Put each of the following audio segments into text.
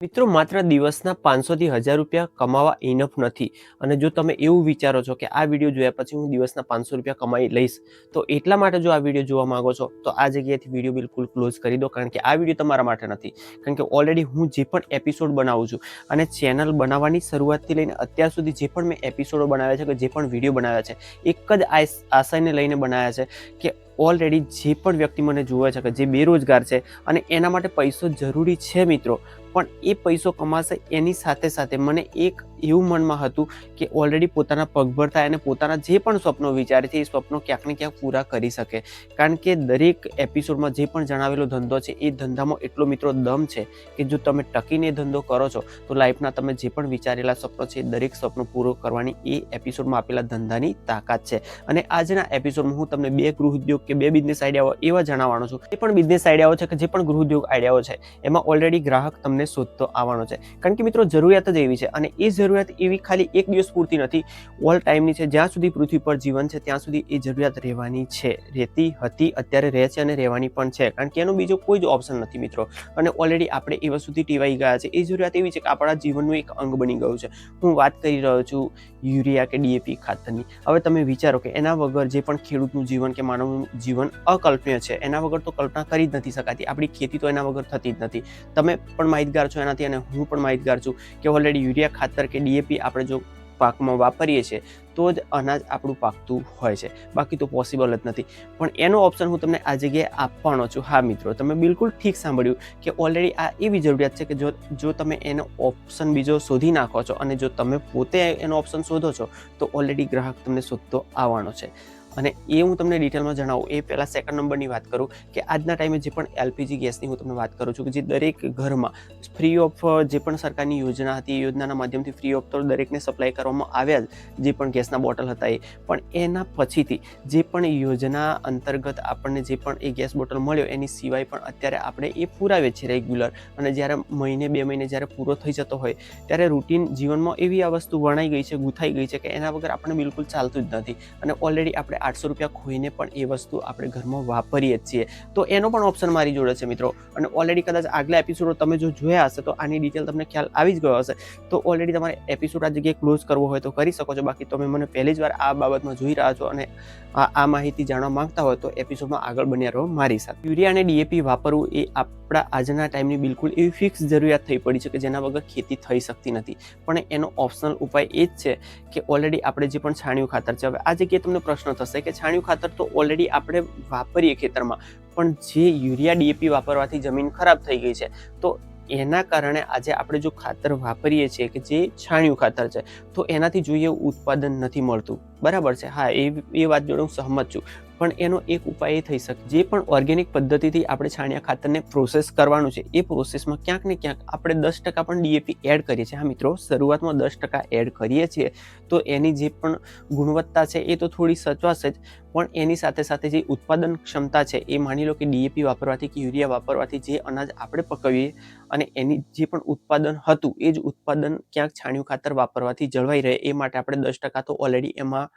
મિત્રો માત્ર દિવસના 500 થી 1000 રૂપિયા કમાવા ઇનફ નથી. અને જો તમે એવું વિચારો છો કે આ વિડીયો જોયા પછી હું દિવસના 500 રૂપિયા કમાઈ લઈશ, તો એટલા માટે જો આ વિડીયો જોવા માંગો છો તો આ જગ્યાએથી વિડીયો બિલકુલ ક્લોઝ કરી દો, કારણ કે આ વિડીયો તમારા માટે નથી. કારણ કે ઓલરેડી હું જે પણ એપિસોડ બનાવું છું અને ચેનલ બનાવવાની શરૂઆતથી લઈને અત્યાર સુધી જે પણ મેં એપિસોડો બનાવ્યા છે કે જે પણ વિડીયો બનાવ્યા છે, એક જ આશયને લઈને બનાવ્યા છે કે ઓલરેડી જે પણ વ્યક્તિ મને જોવે છે કે જે બેરોજગાર છે અને એના માટે પૈસો જરૂરી છે મિત્રો, પણ એ પૈસો કમાશે એની સાથે સાથે મને એક એવું મનમાં હતું કે ઓલરેડી પોતાના પગભર થાય અને પોતાના જે પણ સ્વપ્નો વિચારે છે એ સ્વપ્નો ક્યાંક ને ક્યાંક પૂરા કરી શકે. કારણ કે દરેક એપિસોડમાં જે પણ જણાવેલો ધંધો છે એ ધંધામાં એટલો મિત્રો દમ છે કે જો તમે ટકીને ધંધો કરો છો તો લાઈફના તમે જે પણ વિચારેલા સ્વપ્નો છે એ દરેક સ્વપ્નો પૂરો કરવાની એ એપિસોડમાં આપેલા ધંધાની તાકાત છે. અને આજના એપિસોડમાં હું તમને 2 ગૃહ ઉદ્યોગ કે 2 બિઝનેસ આઈડિયાઓ એવા જણાવવાનો છું. એ પણ બિઝનેસ આઈડિયાઓ છે કે જે પણ ગૃહ ઉદ્યોગ આઈડિયાઓ છે એમાં ઓલરેડી ગ્રાહક તમને શોધતો આવવાનો છે. કારણ કે મિત્રો જરૂરિયાત જ એવી છે અને એ જરૂરિયાત એવી ખાલી એક દિવસ પૂરતી નથી, ઓલ ટાઈમની છે. જ્યાં સુધી પૃથ્વી પર જીવન છે ત્યાં સુધી એ જરૂરિયાત રહેવાની છે, રહેતી હતી, અત્યારે રહે છે અને રહેવાની પણ છે. કારણ કે એનો બીજો કોઈ જ ઓપ્શન નથી મિત્રો. અને ઓલરેડી આપણે એ વસ્તુથી ટેવાઈ ગયા છે. એ જરૂરિયાત એવી છે કે આપણા જીવનનું એક અંગ બની ગયું છે. હું વાત કરી રહ્યો છું યુરિયા કે ડીએપી ખાતરની. હવે તમે વિચારો કે એના વગર જે પણ ખેડૂતનું જીવન કે માનવનું જીવન અકલ્પનીય છે. એના વગર તો કલ્પના કરી જ નથી શકાતી. આપણી ખેતી તો એના વગર થતી જ નથી. તમે પણ માહિતગાર છો એનાથી અને હું પણ માહિતગાર છું કે ઓલરેડી યુરિયા ખાતર કે ડીએપી આપણે જો પાકમાં વાપરીએ છીએ તો જ અનાજ આપણું પાકતું હોય છે, બાકી તો પોસિબલ જ નથી. પણ એનો ઓપ્શન હું તમને આ જગ્યાએ આપવાનો છું. હા મિત્રો, તમે બિલકુલ ઠીક સાંભળ્યું કે ઓલરેડી આ એવી જરૂરિયાત છે કે જો તમે એનો ઓપ્શન બીજો શોધી નાખો છો અને જો તમે પોતે એનો ઓપ્શન શોધો છો તો ઓલરેડી ગ્રાહક તમને શોધતો આવવાનો છે. અને એ હું તમને ડિટેલમાં જણાવું એ પહેલાં સેકન્ડ નંબરની વાત કરું કે આજના ટાઈમે જે પણ એલપીજી ગેસની હું તમને વાત કરું છું કે જે દરેક ઘરમાં ફ્રી ઓફ જે પણ સરકારની યોજના હતી એ યોજનાના માધ્યમથી ફ્રી ઓફ તો દરેકને સપ્લાય કરવામાં આવ્યા જ, જે પણ ગેસના બોટલ હતા એ. પણ એના પછીથી જે પણ યોજના અંતર્ગત આપણને જે પણ એ ગેસ બોટલ મળ્યો એની સિવાય પણ અત્યારે આપણે એ પુરાવીએ છીએ રેગ્યુલર. અને જ્યારે મહિને 2 મહિને જ્યારે પૂરો થઈ જતો હોય ત્યારે રૂટીન જીવનમાં એવી આ વસ્તુ વણાઈ ગઈ છે, ગૂંથાઈ ગઈ છે કે એના વગર આપણને બિલકુલ ચાલતું જ નથી. અને ઓલરેડી આપણે 800 રૂપિયા ખોઈને પણ એ વસ્તુ આપણે ઘરમાં વાપરીએ જ છીએ. તો એનો પણ ઓપ્શન મારી જોડે છે મિત્રો. અને ઓલરેડી કદાચ આગલા એપિસોડો તમે જો જોયા હશે તો આની ડિટેલ તમને ખ્યાલ આવી જ ગયો હશે. તો ઓલરેડી તમારે એપિસોડ આ જગ્યાએ ક્લોઝ કરવો હોય તો કરી શકો છો. બાકી તમે મને પહેલી જ વાર આ બાબતમાં જોઈ રહ્યા છો અને આ માહિતી જાણવા માંગતા હોય તો એપિસોડમાં આગળ બન્યા રહો મારી સાથે. યુરિયા અને ડીએપી વાપરવું એ આપણા આજના ટાઈમની બિલકુલ એવી ફિક્સ જરૂરિયાત થઈ પડી છે કે જેના વગર ખેતી થઈ શકતી નથી. પણ એનો ઓપ્શનલ ઉપાય એ જ છે કે ઓલરેડી આપણે જે પણ છાણિયું ખાતર છે, હવે આ જગ્યાએ તમને પ્રશ્ન થશે કે છાણિયું ખાતર તો ઓલરેડી આપણે વાપરીએ ખેતરમાં, પણ જે યુરિયા ડીએપી વાપરવાથી જમીન ખરાબ થઈ ગઈ છે તો એના કારણે આજે આપણે જો ખાતર વાપરીએ છીએ કે જે છાણિયું ખાતર છે તો એનાથી જોઈએ ઉત્પાદન નથી મળતું. બરાબર છે, હા એ વાત જોડે હું સહમત છું. પણ એનો એક ઉપાય એ થઈ શકે, જે પણ ઓર્ગેનિક પદ્ધતિથી આપણે છાણિયા ખાતરને પ્રોસેસ કરવાનું છે એ પ્રોસેસમાં ક્યાંક ને ક્યાંક આપણે 10% પણ ડીએપી એડ કરીએ છીએ. હા મિત્રો, શરૂઆતમાં 10% એડ કરીએ છીએ તો એની જે પણ ગુણવત્તા છે એ તો થોડી સચવાશે જ, પણ એની સાથે સાથે જે ઉત્પાદન ક્ષમતા છે એ માની લો કે ડીએપી વાપરવાથી કે યુરિયા વાપરવાથી જે અનાજ આપણે પકવીએ અને એની જે પણ ઉત્પાદન હતું એ જ ઉત્પાદન ક્યાંક છાણિયું ખાતર વાપરવાથી જળવાઈ રહે એ માટે આપણે 10% તો ઓલરેડી એમાં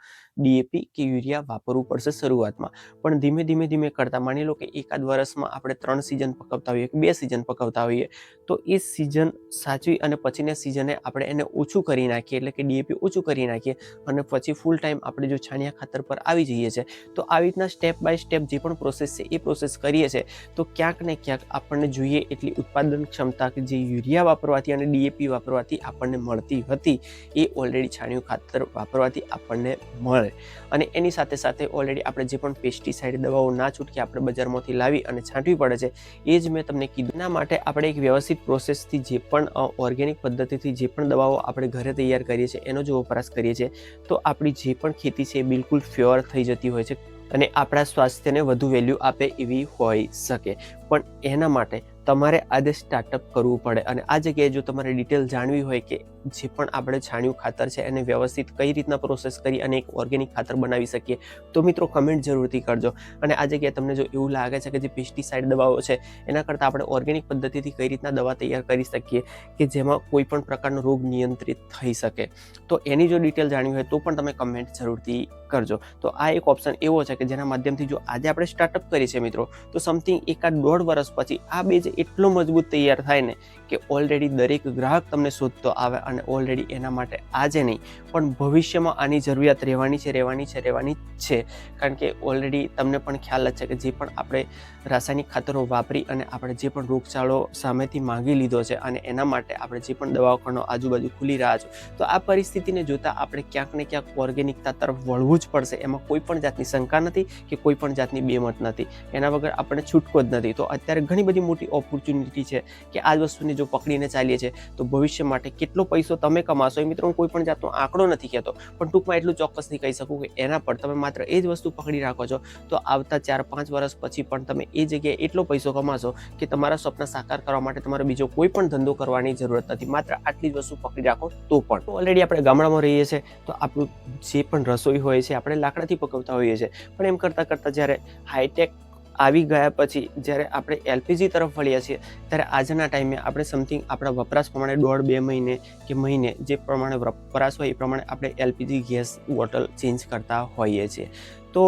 ડીએપી કે યુરિયા વાપરવું પડશે શરૂઆતમાં. પણ ધીમે ધીમે કરતાં માની લો કે એકાદ વર્ષમાં આપણે 3 સિઝન પકવતા હોઈએ કે 2 સિઝન પકવતા હોઈએ તો એ સિઝન સાચવી અને પછીના સિઝને આપણે એને ઓછું કરી નાખીએ, એટલે કે ડીએપી ઓછું કરી નાખીએ અને પછી ફૂલ ટાઈમ આપણે જો છાણિયા ખાતર પર આવી જઈએ છીએ. તો આવી રીતના સ્ટેપ બાય સ્ટેપ જે પણ પ્રોસેસ છે એ પ્રોસેસ કરીએ છીએ તો ક્યાંક ને ક્યાંક આપણને જોઈએ એટલી ઉત્પાદન ક્ષમતા કે જે યુરિયા વાપરવાથી અને ડીએપી વાપરવાથી આપણને મળતી હતી એ ઓલરેડી છાણિયું ખાતર વાપરવાથી આપણને મળે. અને એની સાથે સાથે ઓલરેડી આપણે જે પણ પેસ્ટિસાઇડ દવાઓ ના છૂટકે આપણે બજારમાંથી લાવી અને છાંટવી પડે છે એ જ મેં તમને કીધું. એના માટે આપણે એક વ્યવસ્થિત પ્રોસેસથી જે પણ ઓર્ગેનિક પદ્ધતિથી જે પણ દવાઓ આપણે ઘરે તૈયાર કરીએ છીએ એનો જો વપરાશ કરીએ છીએ તો આપણી જે પણ ખેતી છે એ બિલકુલ પ્યોર થઈ જતી હોય છે અને આપણા સ્વાસ્થ્યને વધુ વેલ્યુ આપે એવી હોઈ શકે. પણ એના માટે તમારે આજે સ્ટાર્ટઅપ કરવું પડે. અને આ જગ્યાએ જો તમારે ડિટેલ જાણવી હોય કે જે પણ આપણે છાણિયું ખાતર છે એને વ્યવસ્થિત કઈ રીતના પ્રોસેસ કરી અને એક ઓર્ગેનિક ખાતર બનાવી શકીએ તો મિત્રો કમેન્ટ જરૂરથી કરજો. અને આ જગ્યાએ તમને જો એવું લાગે છે કે જે પેસ્ટિસાઇડ દવાઓ છે એના કરતાં આપણે ઓર્ગેનિક પદ્ધતિથી કઈ રીતના દવા તૈયાર કરી શકીએ કે જેમાં કોઈ પણ પ્રકારનો રોગ નિયંત્રિત થઈ શકે, તો એની જો ડિટેલ જાણવી હોય તો પણ તમે કમેન્ટ જરૂરથી કરજો. તો આ એક ઓપ્શન એવો છે કે જેના માધ્યમથી જો આજે આપણે સ્ટાર્ટઅપ કરીએ છીએ મિત્રો તો સમથિંગ 1-1.5 વર્ષ પછી આ બેઝ એટલો મજબૂત તૈયાર થાય ને કે ઓલરેડી દરેક ગ્રાહક તમને શોધતો આવે અને ઓલરેડી એના માટે આજે નહીં પણ ભવિષ્યમાં આની જરૂરિયાત રહેવાની છે. કારણ કે ઓલરેડી તમને પણ ખ્યાલ જ છે કે જે પણ આપણે રાસાયણિક ખાતરો વાપરી અને આપણે જે પણ રોગચાળો સામેથી માંગી લીધો છે અને એના માટે આપણે જે પણ દવાખાનો આજુબાજુ ખુલી રહ્યા છે, તો આ પરિસ્થિતિને જોતા આપણે ક્યાંક ને ક્યાંક ઓર્ગેનિકતા તરફ વળવું જ પડશે. એમાં કોઈ પણ જાતની શંકા નથી કે કોઈ પણ જાતની બેમત નથી. એના વગર આપણે છૂટકો જ નથી. તો અત્યારે ઘણી બધી મોટી ઓપોર્ચ્યુનિટી છે કે આ જ વસ્તુને જો પકડીને ચાલીએ છીએ તો ભવિષ્ય માટે કેટલો પૈસો તમે કમાશો એ મિત્રો હું કોઈ પણ જાતનો આંકડો નથી કહેતો, પણ ટૂંકમાં એટલું ચોક્કસથી કહી શકું કે એના પર તમે માત્ર એ જ વસ્તુ પકડી રાખો છો તો આવતા 4-5 વર્ષ પછી પણ તમે એ જગ્યાએ એટલો પૈસો કમાશો કે તમારા સ્વપ્ન સાકાર કરવા માટે તમારે બીજો કોઈ પણ ધંધો કરવાની જરૂરત નથી. માત્ર આટલી જ વસ્તુ પકડી રાખો તો પણ. ઓલરેડી આપણે ગામડામાં રહીએ છીએ તો આપણું જે પણ રસોઈ હોય છે આપણે લાકડાથી પકવતા હોઈએ છીએ, પણ એમ કરતાં કરતાં જ્યારે હાઈટેક આવી ગયા પછી જ્યારે આપણે એલપીજી તરફ વળ્યા છીએ ત્યારે આજના ટાઈમે આપણે સમથિંગ આપણા વપરાશ પ્રમાણે 1.5-2 મહિને કે મહિને જે પ્રમાણે વપરાશ હોય એ પ્રમાણે આપણે એલપીજી ગેસ બોટલ ચેન્જ કરતા હોઈએ છીએ. તો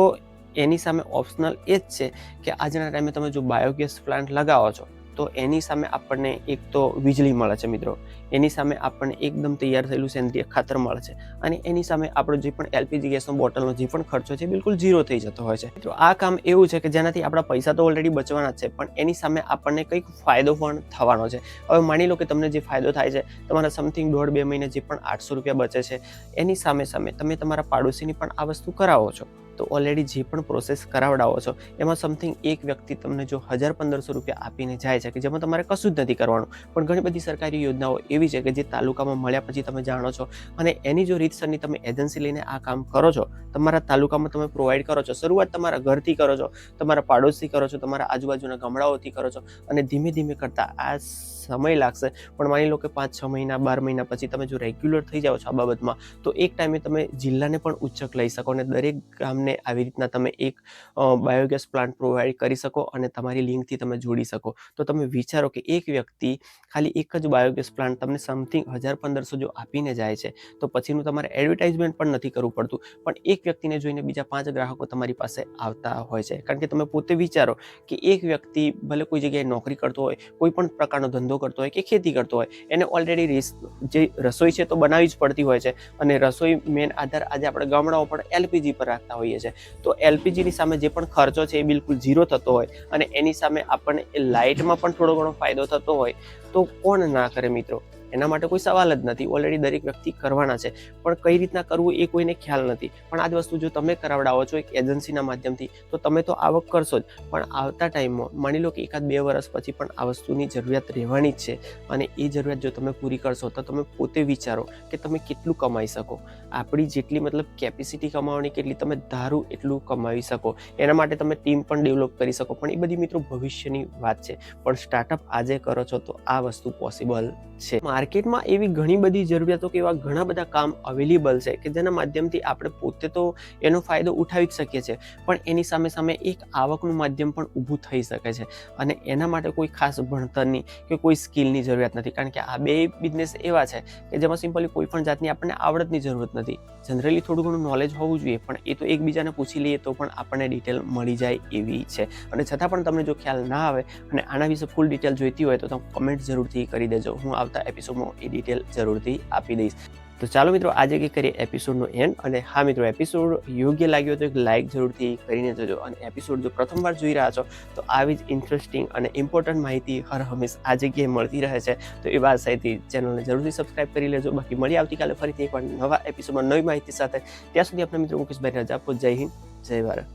એની સામે ઓપ્શનલ એ જ છે કે આજના ટાઈમે તમે જો બાયોગેસ પ્લાન્ટ લગાવો છો તો એની સામે આપણને એક તો વીજળી મળે છે મિત્રો, એની સામે આપણને એકદમ તૈયાર થયેલું સેન્દ્રિય ખાતર મળે છે અને એની સામે આપણો જે પણ એલપીજી ગેસનો બોટલનો જે પણ ખર્ચો છે બિલકુલ ઝીરો થઈ જતો હોય છે. મિત્રો આ કામ એવું છે કે જેનાથી આપણા પૈસા તો ઓલરેડી બચવાના જ છે પણ એની સામે આપણને કંઈક ફાયદો પણ થવાનો છે. હવે માની લો કે તમને જે ફાયદો થાય છે તમારા સમથિંગ 1.5-2 મહિને જે પણ 800 રૂપિયા બચે છે એની સામે તમે તમારા પાડોશીની પણ આ વસ્તુ કરાવો છો તો ઓલરેડી જે પણ પ્રોસેસ કરાવડાવો છો એમાં સમથિંગ એક વ્યક્તિ તમને જો 1,000-1,500 રૂપિયા આપીને જાય છે કે જેમાં તમારે કશું જ નથી કરવાનું, પણ ઘણી બધી સરકારી યોજનાઓ એવી છે કે જે તાલુકામાં મળ્યા પછી તમે જાણો છો અને એની જો રીતસરની તમે એજન્સી લઈને આ કામ કરો છો, તમારા તાલુકામાં તમે પ્રોવાઈડ કરો છો, શરૂઆત તમારા ઘરથી કરો છો, તમારા પાડોશથી કરો છો, તમારા આજુબાજુના ગામડાઓથી કરો છો અને ધીમે ધીમે કરતાં આ સમય લાગશે પણ માની લો કે 5-6 મહિના 12 મહિના પછી તમે જો રેગ્યુલર થઈ જાઓ છો આ બાબતમાં તો એક ટાઈમે તમે જિલ્લાને પણ ઉચ્ચક લઈ શકો અને દરેક ગામને આવી રીતના તમે એક બાયોગેસ પ્લાન્ટ પ્રોવાઈડ કરી શકો અને તમારી લિંકથી તમે જોડી શકો. તો તમે વિચારો કે એક વ્યક્તિ ખાલી એક જ બાયોગેસ પ્લાન્ટ તમને સમથિંગ 1,000-1,500 જો આપીને જાય છે તો પછીનું તમારે એડવર્ટાઇઝમેન્ટ પણ નથી કરવું પડતું, પણ એક વ્યક્તિને જોઈને બીજા 5 ગ્રાહકો તમારી પાસે આવતા હોય છે. કારણ કે તમે પોતે વિચારો કે એક વ્યક્તિ ભલે કોઈ જગ્યાએ નોકરી કરતો હોય, કોઈ પણ પ્રકારનો ધંધો કરતો હોય કે ખેતી કરતો હોય, એને ઓલરેડી જે રસોઈ છે તો બનાવવી જ પડતી હોય છે અને રસોઈ મેન આધાર આજે આપણે ગામડાઓ પણ એલપીજી પર રાખતા હોઈએ છીએ. તો એલપીજીની સામે જે પણ ખર્ચો છે એ બિલકુલ ઝીરો થતો હોય અને એની સામે આપણને એ લાઇટમાં પણ થોડો ઘણો ફાયદો થતો હોય તો કોણ ના કરે મિત્રો. એના માટે કોઈ સવાલ જ નથી, ઓલરેડી દરેક વ્યક્તિ કરવાના છે પણ કઈ રીતના કરવું એ કોઈને ખ્યાલ નથી. પણ આ જ વસ્તુ જો તમે કરાવડાવો છો એક એજન્સીના માધ્યમથી તો તમે તો આવક કરશો જ પણ આવતા ટાઈમમાં માની લો કે 1-2 વર્ષ પછી પણ આ વસ્તુની જરૂરિયાત રહેવાની જ છે અને એ જરૂરિયાત જો તમે પૂરી કરશો તો તમે પોતે વિચારો કે તમે કેટલું કમાઈ શકો. આપણી જેટલી મતલબ કેપેસિટી કમાવાની કેટલી તમે ધારો એટલું કમાવી શકો. એના માટે તમે ટીમ પણ ડેવલપ કરી શકો પણ એ બધી મિત્રો ભવિષ્યની વાત છે, પણ સ્ટાર્ટઅપ આજે કરો છો તો આ વસ્તુ પોસિબલ છે. માર્કેટમાં એવી ઘણી બધી જરૂરિયાતો કે એવા ઘણા બધા કામ અવેલેબલ છે કે જેના માધ્યમથી આપણે પોતે તો એનો ફાયદો ઉઠાવી જ શકીએ છીએ પણ એની સામે સામે એક આવકનું માધ્યમ પણ ઊભું થઈ શકે છે અને એના માટે કોઈ ખાસ ભણતરની કે કોઈ સ્કિલની જરૂરિયાત નથી. કારણ કે આ બે બિઝનેસ એવા છે કે જેમાં સિમ્પલી કોઈ પણ જાતની આપણને આવડતની જરૂરત નથી. જનરલી થોડું ઘણું નોલેજ હોવું જોઈએ પણ એ તો એકબીજાને પૂછી લઈએ તો પણ આપણને ડિટેલ મળી જાય એવી છે અને છતાં પણ તમને જો ખ્યાલ ના આવે અને આના વિશે ફૂલ ડિટેલ જોઈતી હોય તો તમે કમેન્ટ જરૂરથી કરી દેજો. હું આવતા એપિસોડમાં એ ડિટેલ જરૂરથી આપી દઈશ. તો ચાલો મિત્રો આજે કે કરીએ એપિસોડનો એન્ડ. અને હા મિત્રો એપિસોડ યોગ્ય લાગ્યો તો એક લાઇક જરૂરથી કરીને જજો અને એપિસોડ જો પ્રથમવાર જોઈ રહ્યા છો તો આવી જ ઇન્ટરેસ્ટિંગ અને ઇમ્પોર્ટન્ટ માહિતી હર હંમેશ આ જગ્યાએ મળતી રહે છે તો એ વાત સાથી ચેનલને જરૂરથી સબસ્ક્રાઇબ કરી લેજો. બાકી મળી આવતીકાલે ફરીથી એકવાર નવા એપિસોડમાં નવી માહિતી સાથે. ત્યાં સુધી આપણે મિત્રો મુકેશભાઈ રજા આપો. જય હિન્દ, જય ભારત.